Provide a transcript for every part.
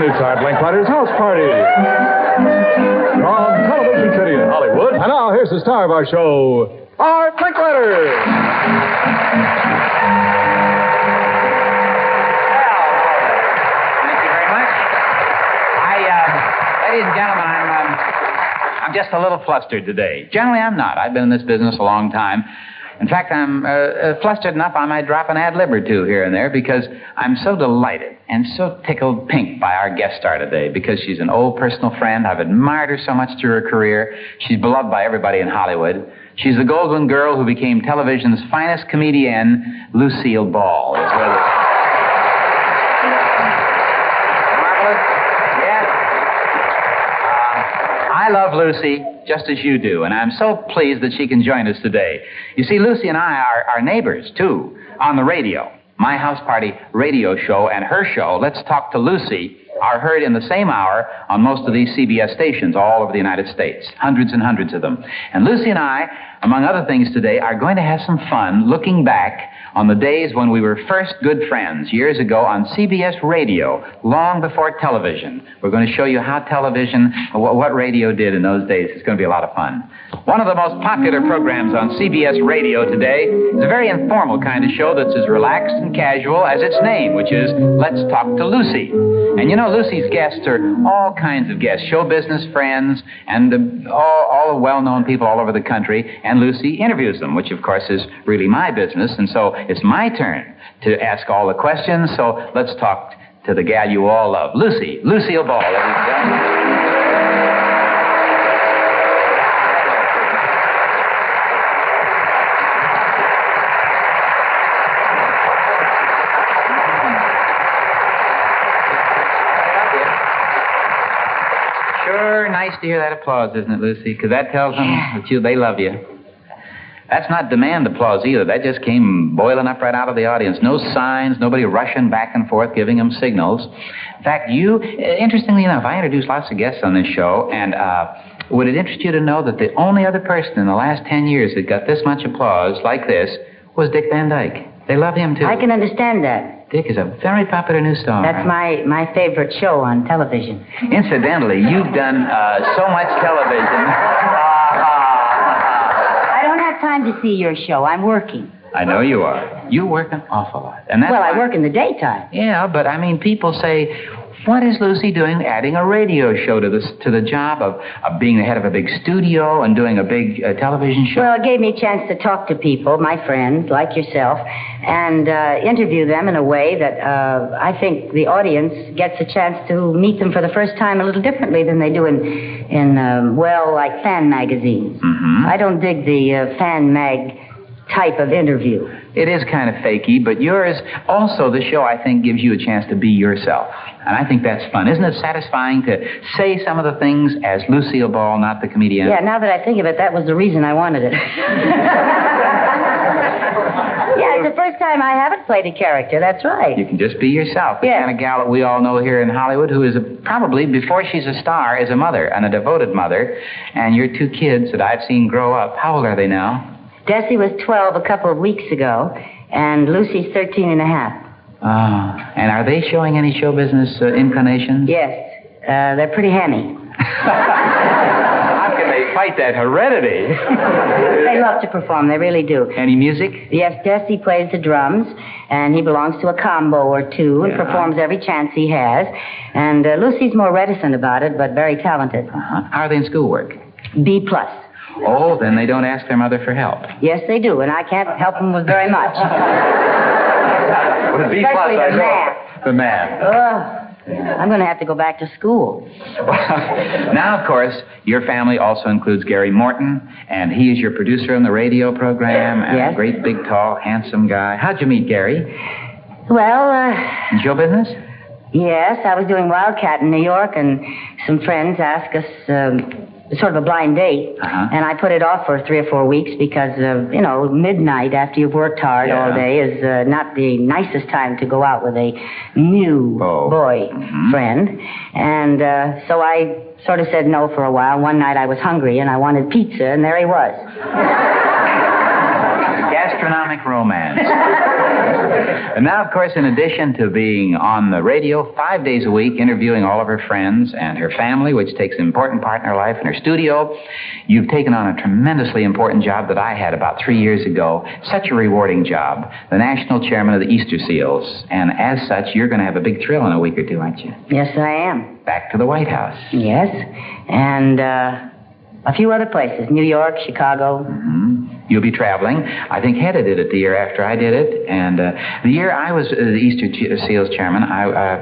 inside Linkletter's house party. From Television City in Hollywood. And now, here's the star of our show, Art Linkletter. Thank you very much. Ladies and gentlemen, I'm just a little flustered today. Generally, I'm not. I've been in this business a long time. In fact, I'm flustered enough I might drop an ad lib or two here and there because I'm so delighted and so tickled pink by our guest star today because she's an old personal friend. I've admired her so much through her career. She's beloved by everybody in Hollywood. She's the golden girl who became television's finest comedienne, Lucille Ball. Is with us. Marvelous? Yes. I love Lucy just as you do, and I'm so pleased that she can join us today. You see, Lucy and I are neighbors, too, on the radio. My House Party radio show and her show, Let's Talk to Lucy, are heard in the same hour on most of these CBS stations all over the United States, hundreds and hundreds of them. And Lucy and I, among other things today, are going to have some fun looking back on the days when we were first good friends years ago on CBS radio, long before television. We're going to show you how television, what radio did in those days. It's going to be a lot of fun. One of the most popular programs on CBS radio today is a very informal kind of show that's as relaxed and casual as its name, which is Let's Talk to Lucy. And you know, Lucy's guests are all kinds of guests, show business friends, and all well-known people all over the country, and Lucy interviews them, which, of course, is really my business, and so it's my turn to ask all the questions, so let's talk to the gal you all love, Lucille Ball, ladies and gentlemen. Nice to hear that applause, isn't it, Lucy? Because that tells them that they love you. That's not demand applause either. That just came boiling up right out of the audience. No signs, nobody rushing back and forth, giving them signals. In fact, interestingly enough, I introduced lots of guests on this show, and would it interest you to know that the only other person in the last 10 years that got this much applause like this was Dick Van Dyke. They love him, too. I can understand that. Dick is a very popular new star. That's my favorite show on television. Incidentally, you've done so much television. I don't have time to see your show. I'm working. I know you are. You work an awful lot. And that's I work in the daytime. Yeah, but I mean, people say, what is Lucy doing adding a radio show to the job of being the head of a big studio and doing a big television show? Well, it gave me a chance to talk to people, my friends, like yourself, and interview them in a way that I think the audience gets a chance to meet them for the first time a little differently than they do in like fan magazines. Mm-hmm. I don't dig the fan mag type of interview. It is kind of fakey, but yours, also the show, I think, gives you a chance to be yourself. And I think that's fun. Isn't it satisfying to say some of the things as Lucille Ball, not the comedian? Yeah, now that I think of it, that was the reason I wanted it. Yeah, it's the first time I haven't played a character, that's right. You can just be yourself. The yes. kind of gal that we all know here in Hollywood who is probably, before she's a star, is a mother, and a devoted mother. And your two kids that I've seen grow up, how old are they now? Desi was 12 a couple of weeks ago, and Lucy's 13 and a half. And are they showing any show business inclinations? Yes. They're pretty hammy. How can they fight that heredity? They love to perform. They really do. Any music? Yes, Desi plays the drums, and he belongs to a combo or two and performs every chance he has. And Lucy's more reticent about it, but very talented. Uh-huh. How are they in schoolwork? B+. Oh, then they don't ask their mother for help. Yes, they do, and I can't help them with very much. With B+, especially the math. The math. I'm going to have to go back to school. Well, now, of course, your family also includes Gary Morton, and he is your producer on the radio program, and yes. a great, big, tall, handsome guy. How'd you meet Gary? Well, in show business? Yes, I was doing Wildcat in New York, and some friends asked us sort of a blind date, and I put it off for 3 or 4 weeks because, midnight after you've worked hard all day is not the nicest time to go out with a new boy friend. And so I sort of said no for a while. One night I was hungry and I wanted pizza, and there he was. Gastronomic romance. And now, of course, in addition to being on the radio 5 days a week, interviewing all of her friends and her family, which takes an important part in her life, in her studio, you've taken on a tremendously important job that I had about 3 years ago. Such a rewarding job. The national chairman of the Easter Seals. And as such, you're going to have a big thrill in a week or two, aren't you? Yes, I am. Back to the White House. Yes. And a few other places. New York, Chicago. Mm-hmm. You'll be traveling. I think Hedda did it the year after I did it. And the year I was the Easter Seals chairman,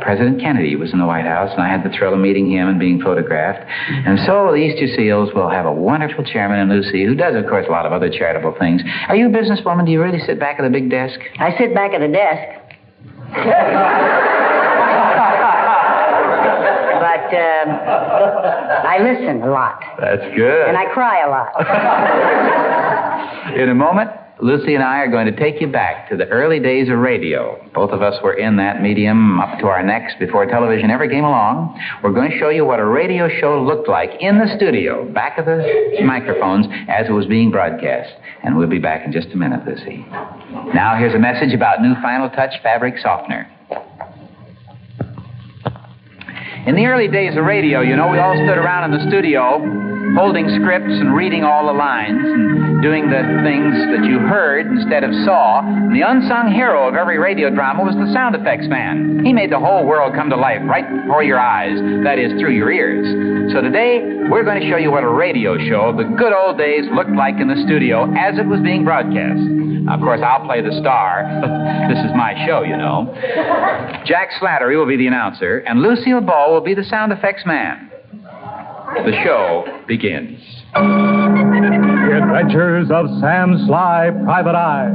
President Kennedy was in the White House, and I had the thrill of meeting him and being photographed. And so the Easter Seals will have a wonderful chairman in Lucy, who does, of course, a lot of other charitable things. Are you a businesswoman? Do you really sit back at a big desk? I sit back at the desk. But I listen a lot. That's good. And I cry a lot. In a moment, Lucy and I are going to take you back to the early days of radio. Both of us were in that medium up to our necks before television ever came along. We're going to show you what a radio show looked like in the studio, back of the microphones, as it was being broadcast. And we'll be back in just a minute, Lucy. Now, here's a message about new Final Touch fabric softener. In the early days of radio, you know, we all stood around in the studio holding scripts and reading all the lines and doing the things that you heard instead of saw. And the unsung hero of every radio drama was the sound effects man. He made the whole world come to life right before your eyes, that is, through your ears. So today, we're going to show you what a radio show of the good old days looked like in the studio as it was being broadcast. Now, of course, I'll play the star. This is my show, you know. Jack Slattery will be the announcer, and Lucille Ball will be the sound effects man. The show begins. The Adventures of Sam Sly, Private Eye.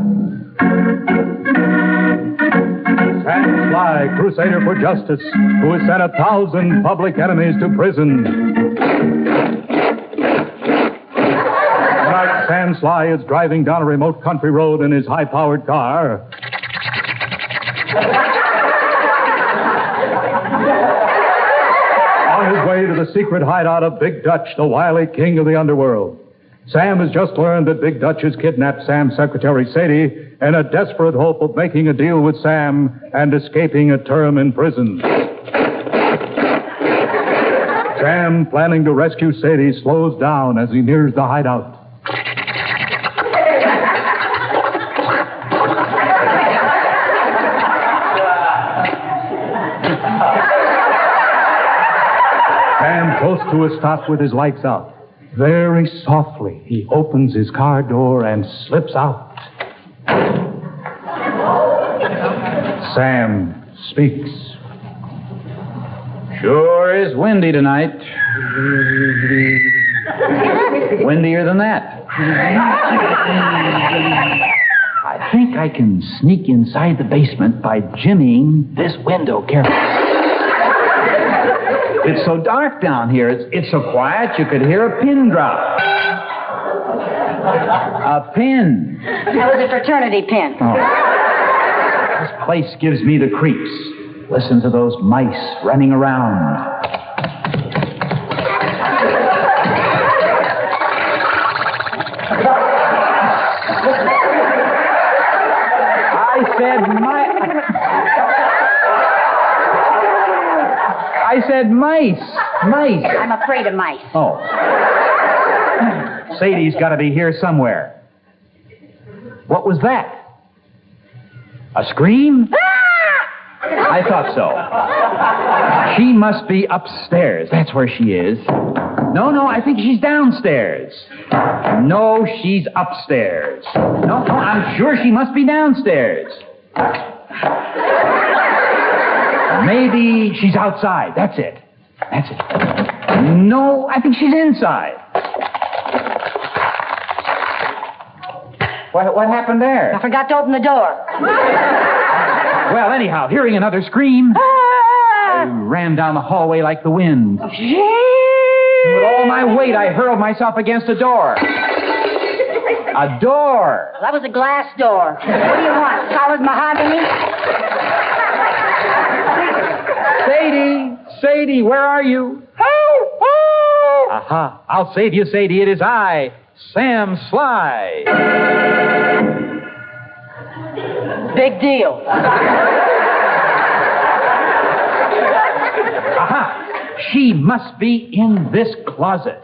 Sam Sly, crusader for justice, who has sent 1,000 public enemies to prison. Tonight, Sam Sly is driving down a remote country road in his high-powered car. On his way to the secret hideout of Big Dutch, the wily king of the underworld. Sam has just learned that Big Dutch has kidnapped Sam's secretary, Sadie, in a desperate hope of making a deal with Sam and escaping a term in prison. Sam, planning to rescue Sadie, slows down as he nears the hideout. Sam, close to a stop with his lights out. Very softly, he opens his car door and slips out. Sam speaks. Sure is windy tonight. Windier than that. I think I can sneak inside the basement by jimmying this window carefully. It's so dark down here. It's so quiet you could hear a pin drop. A pin. That was a fraternity pin. Oh. This place gives me the creeps. Listen to those mice running around. I said mice. Mice. I'm afraid of mice. Oh. Sadie's got to be here somewhere. What was that? A scream? I thought so. She must be upstairs. That's where she is. No, I think she's downstairs. No, she's upstairs. No, I'm sure she must be downstairs. Maybe she's outside. That's it. No, I think she's inside. What happened there? I forgot to open the door. Well, anyhow, hearing another scream, I ran down the hallway like the wind. With all my weight, I hurled myself against a door. A door. That was a glass door. What do you want? Solid mahogany? Sadie, where are you? Aha, I'll save you, Sadie. It is I, Sam Sly. Big deal. Aha! She must be in this closet.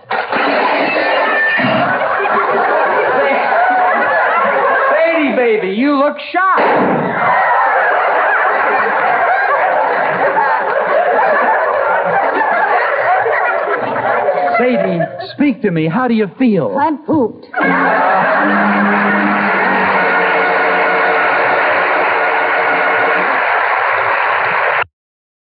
Sadie, baby, you look shocked. Sadie, speak to me. How do you feel? I'm pooped.